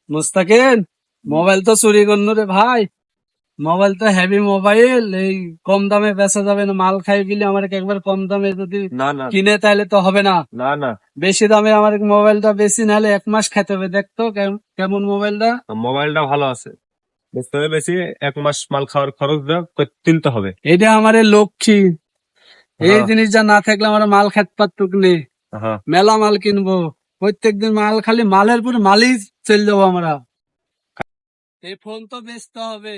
Mustakin, mobile তো চুরি করলো রে ভাই। মোবাইল তো হেভি মোবাইল, এই কম দামে বেচা যাবে না। মাল খাই গেলে আমার একবার কম দামে যদি না না কিনে তাহলে তো হবে না। না না বেশি দামে আমার মোবাইলটা বেশি নাহলে 1 মাস খেতে হবে। দেখতো কেমন মোবাইলটা। মোবাইলটা ভালো আছে, বেচতে হবে বেশি। 1 মাস মাল খাওয়ার খরচ তুলতে হবে। এটা আমার লক্ষ্মী। এই হ্যাঁ জিনিসটা না থাকলে আমার মাল খেতে পারতুক নি। হ্যাঁ। মেলা মাল কিনবো, প্রত্যেকদিন মাল, খালি মালের পর মালই চল যাবো আমরা। এই ফোন তো বেচতে হবে।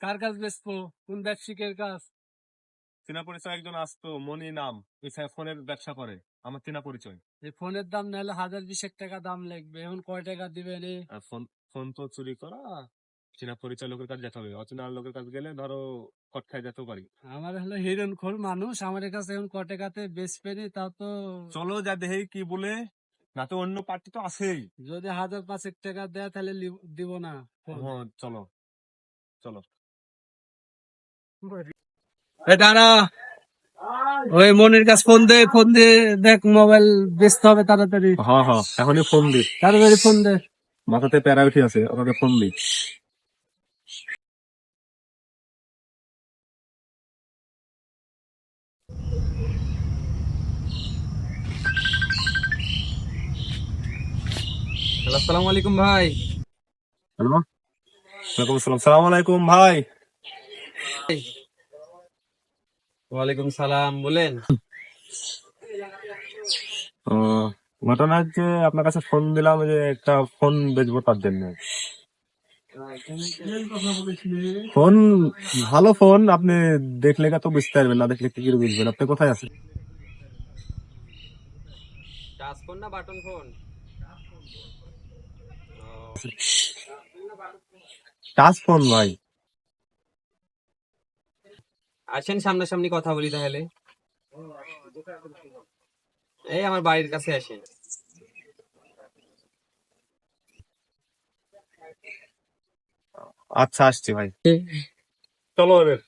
কার কাছ বেচবো? কোন ব্যবসায়িকের কাছ? চেনা পরিচয় একজন আসতো, মনি নাম, ওই ফোনের ব্যবসা করে, আমার চেনা পরিচয়। এই ফোনের দাম নাহলে 1000-20 টাকা দাম লাগবে। এখন কয় টাকা দিবে রে? আর ফোন ফোন তো চুরি করা, চেনা পরিচয় লোকের কাছে যেতে হবে। অচেনা লোকের কাছে গেলে ধরো কট খাই যেতেও পারি। আমার হলো হিরণখোর মানুষ, আমার কাছে এখন কয় টাকাতে বেচবে নি? তাও তো চলো যা দেখি কি বলে, না তো অন্য পার্টি তো আছেই। যদি 1000-5 টাকা দেয় তাহলে দিব না ফোন। হ্যাঁ চলো চলো। দাঁড়া, ওই মনির কাছে ফোন দে, ফোন দিয়ে দেখ মোবাইল বেচতে হবে তাড়াতাড়ি। হ্যাঁ হ্যাঁ, এখনই ফোন দি। তাড়াতাড়ি ফোন দে। মাথাতে প্যারা উঠে আছে, ওকে ফোন দি। আসসালামু আলাইকুম ভাই। হ্যালো, ওয়ালাইকুম আসসালাম। সালাম আলাইকুম ভাই। ওয়ালাইকুম সালাম, বলেন। ও, ঘটনা হচ্ছে আপনার কাছে ফোন দিলাম যে একটা ফোন বেচবো তার জন্য। ফোন, ভালো ফোন, আপনি দেখলে তো বুঝতে পারবেন, না দেখলে কি করে বুঝবেন? আপনি কোথায় আছেন? টাচ ফোন না বাটন ফোন? টাচ ফোন ভাই। আসেন সামনাসামনি কথা বলি তাহলে। এই আমার বাড়ির কাছে আসেন। আচ্ছা আসছি ভাই, চলো এবার।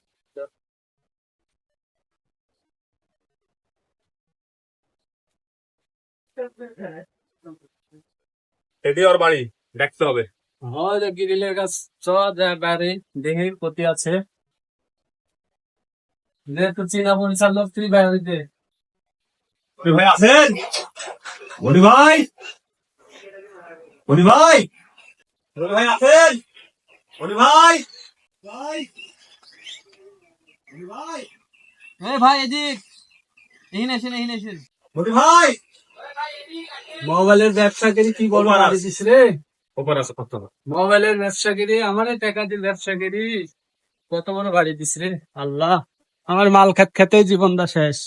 এটি ওর বাড়ি, দেখতে হবে। হয় গিরিলের কাছ চ, যা বাড়ি দেখি ক্ষতি আছে। যেহেতু চীনা পরিচার লোক, তুই বাড়িতে। ভাই আছেন? মনি ভাই, মনি ভাই, মনি ভাই আছেন? মনি ভাই, ভাই, মনি ভাই, ভাই এদিক, এখানে আসেন, এখানে আসেন। মনি ভাই। মোবাইলের ব্যবসাগিরি কি বড় ওপার বাড়ি আছে। দিস রে। ওপর আছে কত? মোবাইলের ব্যবসাগিরি, আমার টাকা দিয়ে ব্যবসাগিরি কত বড় বাড়ি দিস রে। আল্লাহ, আমার মাল খেতেই জীবনটা শেষ।